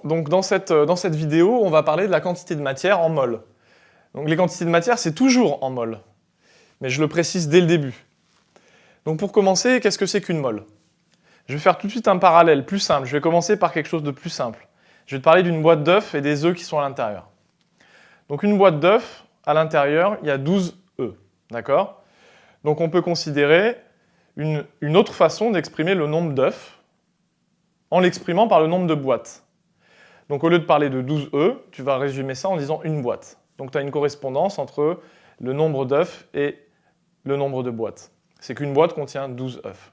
donc dans cette vidéo, on va parler de la quantité de matière en mol. Donc les quantités de matière, c'est toujours en mol. Mais je le précise dès le début. Donc pour commencer, qu'est-ce que c'est qu'une mol? Je vais faire tout de suite un parallèle plus simple. Je vais commencer par quelque chose de plus simple. Je vais te parler d'une boîte d'œufs et des œufs qui sont à l'intérieur. Donc une boîte d'œufs, à l'intérieur, il y a 12 œufs. D'accord? Donc on peut considérer une autre façon d'exprimer le nombre d'œufs en l'exprimant par le nombre de boîtes. Donc au lieu de parler de 12 œufs, tu vas résumer ça en disant une boîte. Donc tu as une correspondance entre le nombre d'œufs et le nombre de boîtes. C'est qu'une boîte contient 12 œufs.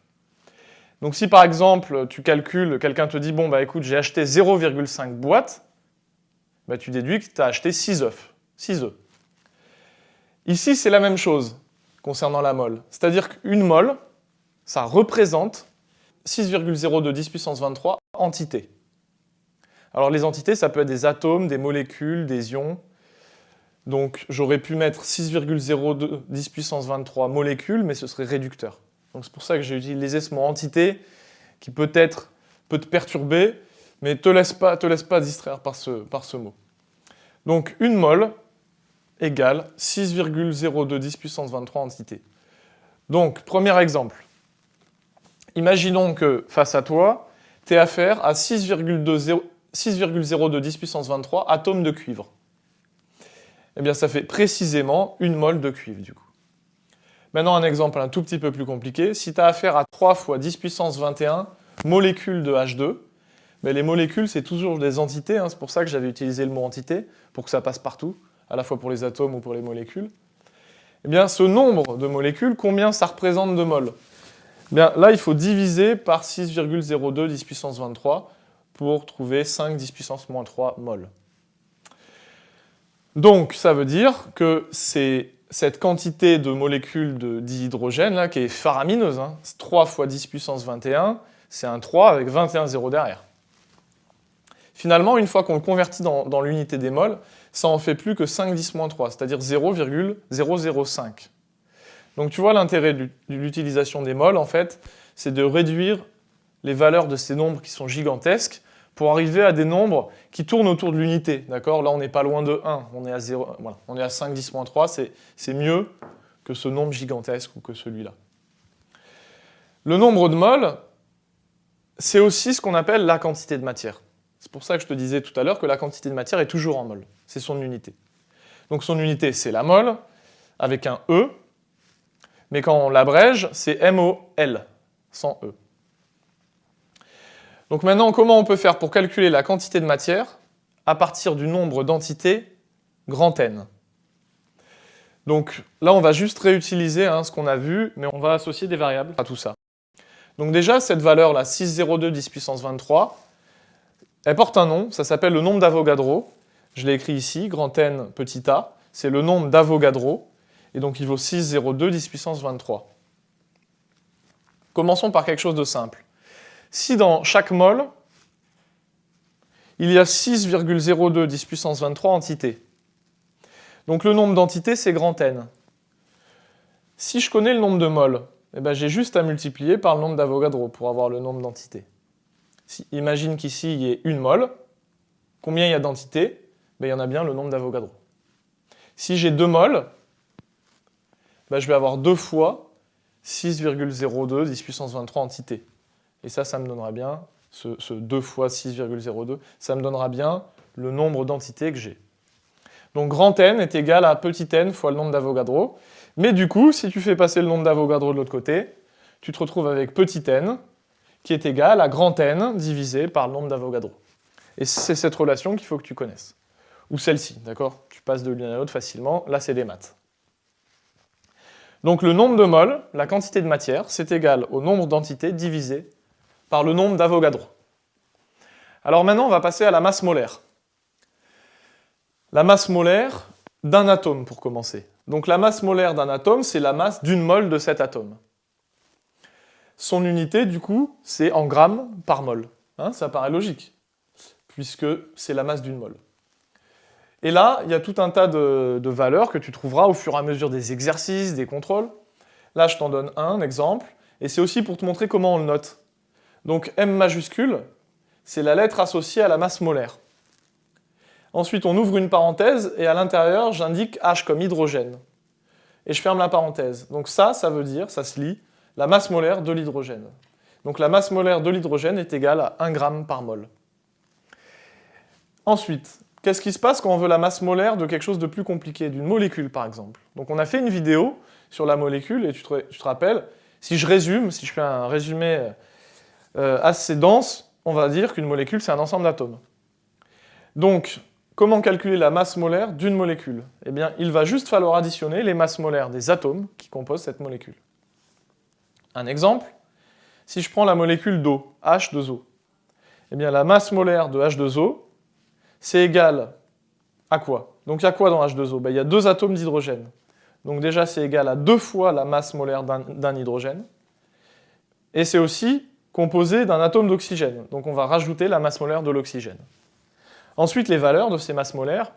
Donc si par exemple tu calcules, quelqu'un te dit « bon bah écoute, j'ai acheté 0,5 boîtes », bah, tu déduis que tu as acheté 6 œufs. 6 œufs. Ici c'est la même chose concernant la mole. C'est-à-dire qu'une mole, ça représente 6,02 10 puissance 23 entités. Alors les entités, ça peut être des atomes, des molécules, des ions. Donc j'aurais pu mettre 6,02 10 puissance 23 molécules, mais ce serait réducteur. Donc c'est pour ça que j'ai utilisé ce mot entité, qui peut-être peut te perturber, mais te laisse pas distraire par ce mot. Donc une mole égale 6,02 10 puissance 23 entités. Donc premier exemple. Imaginons que face à toi, tu aies affaire à 6,02 10 puissance 23 atomes de cuivre. Eh bien, ça fait précisément une mole de cuivre, du coup. Maintenant, un exemple un tout petit peu plus compliqué. Si tu as affaire à 3 fois 10 puissance 21 molécules de H2, mais les molécules, c'est toujours des entités, hein, c'est pour ça que j'avais utilisé le mot entité, pour que ça passe partout, à la fois pour les atomes ou pour les molécules. Eh bien, ce nombre de molécules, combien ça représente de moles? Bien, là, il faut diviser par 6,02 10 puissance 23 pour trouver 5 10 puissance moins 3 moles. Donc, ça veut dire que c'est cette quantité de molécules de dihydrogène, là, qui est faramineuse, hein, 3 fois 10 puissance 21, c'est un 3 avec 21 zéros derrière. Finalement, une fois qu'on le convertit dans l'unité des moles, ça en fait plus que 5 10 moins 3, c'est-à-dire 0,005. Donc tu vois l'intérêt de l'utilisation des moles, en fait, c'est de réduire les valeurs de ces nombres qui sont gigantesques pour arriver à des nombres qui tournent autour de l'unité. D'accord? Là, on n'est pas loin de 1, on est à 0, voilà, on est à 5 10 moins 3, c'est mieux que ce nombre gigantesque ou que celui-là. Le nombre de moles, c'est aussi ce qu'on appelle la quantité de matière. C'est pour ça que je te disais tout à l'heure que la quantité de matière est toujours en mol. C'est son unité. Donc son unité, c'est la mole, avec un E, mais quand on l'abrège, c'est MOL, sans E. Donc maintenant, comment on peut faire pour calculer la quantité de matière à partir du nombre d'entités grand N? Donc là, on va juste réutiliser ce qu'on a vu, mais on va associer des variables à tout ça. Donc déjà, cette valeur-là, 6,02 10 puissance 23, elle porte un nom, ça s'appelle le nombre d'Avogadro. Je l'ai écrit ici, grand N, petit a, c'est le nombre d'Avogadro. Et donc il vaut 6,02 10 puissance 23. Commençons par quelque chose de simple. Si dans chaque mol, il y a 6,02 10 puissance 23 entités, donc le nombre d'entités, c'est grand N. Si je connais le nombre de moles, eh ben, j'ai juste à multiplier par le nombre d'Avogadro pour avoir le nombre d'entités. Imagine qu'ici, il y ait une mole. Combien il y a d'entités? Ben, il y en a bien le nombre d'Avogadro. Si j'ai 2 moles, ben, je vais avoir 2 fois 6,02 10 puissance 23 entités. Et ça me donnera bien, ce 2 fois 6,02, ça me donnera bien le nombre d'entités que j'ai. Donc grand N est égal à petit n fois le nombre d'Avogadro. Mais du coup, si tu fais passer le nombre d'Avogadro de l'autre côté, tu te retrouves avec petit n qui est égal à grand N divisé par le nombre d'Avogadro. Et c'est cette relation qu'il faut que tu connaisses. Ou celle-ci, d'accord? Tu passes de l'une à l'autre facilement, là c'est des maths. Donc le nombre de moles, la quantité de matière, c'est égal au nombre d'entités divisé par le nombre d'Avogadro. Alors maintenant, on va passer à la masse molaire. La masse molaire d'un atome, pour commencer. Donc la masse molaire d'un atome, c'est la masse d'une mole de cet atome. Son unité, du coup, c'est en grammes par mol. Ça paraît logique, puisque c'est la masse d'une mole. Et là, il y a tout un tas de valeurs que tu trouveras au fur et à mesure des exercices, des contrôles. Là, je t'en donne un exemple, et c'est aussi pour te montrer comment on le note. Donc M majuscule, c'est la lettre associée à la masse molaire. Ensuite, on ouvre une parenthèse et à l'intérieur, j'indique H comme hydrogène. Et je ferme la parenthèse. Donc ça veut dire, ça se lit, la masse molaire de l'hydrogène. Donc la masse molaire de l'hydrogène est égale à 1 g par mol. Ensuite, qu'est-ce qui se passe quand on veut la masse molaire de quelque chose de plus compliqué, d'une molécule par exemple? Donc on a fait une vidéo sur la molécule, et tu te rappelles, si je résume, si je fais un résumé assez dense, on va dire qu'une molécule c'est un ensemble d'atomes. Donc, comment calculer la masse molaire d'une molécule? Eh bien, il va juste falloir additionner les masses molaires des atomes qui composent cette molécule. Un exemple, si je prends la molécule d'eau, H2O, eh bien la masse molaire de H2O, c'est égal à quoi? Donc il y a quoi dans H2O? Ben, il y a 2 atomes d'hydrogène. Donc déjà c'est égal à 2 fois la masse molaire d'un hydrogène. Et c'est aussi composé d'un atome d'oxygène. Donc on va rajouter la masse molaire de l'oxygène. Ensuite, les valeurs de ces masses molaires,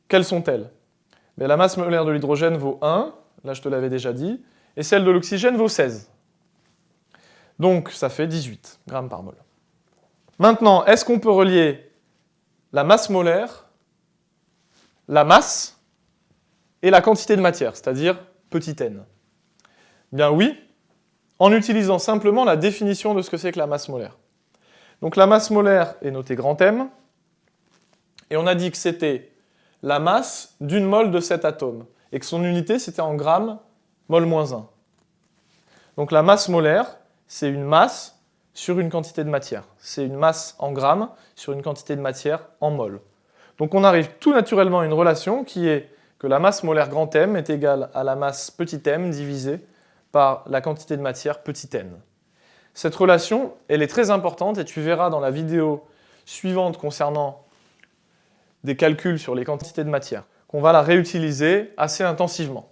quelles sont-elles? Ben, la masse molaire de l'hydrogène vaut 1, là je te l'avais déjà dit, et celle de l'oxygène vaut 16. Donc ça fait 18 grammes par mol. Maintenant, est-ce qu'on peut relier la masse molaire, la masse et la quantité de matière, c'est-à-dire petit n? Bien oui, en utilisant simplement la définition de ce que c'est que la masse molaire. Donc la masse molaire est notée grand M, et on a dit que c'était la masse d'une mole de cet atome, et que son unité c'était en grammes mol-1. Donc la masse molaire, c'est une masse sur une quantité de matière. C'est une masse en grammes sur une quantité de matière en mol. Donc on arrive tout naturellement à une relation qui est que la masse molaire grand M est égale à la masse petit m divisée par la quantité de matière petit n. Cette relation, elle est très importante et tu verras dans la vidéo suivante concernant des calculs sur les quantités de matière qu'on va la réutiliser assez intensivement.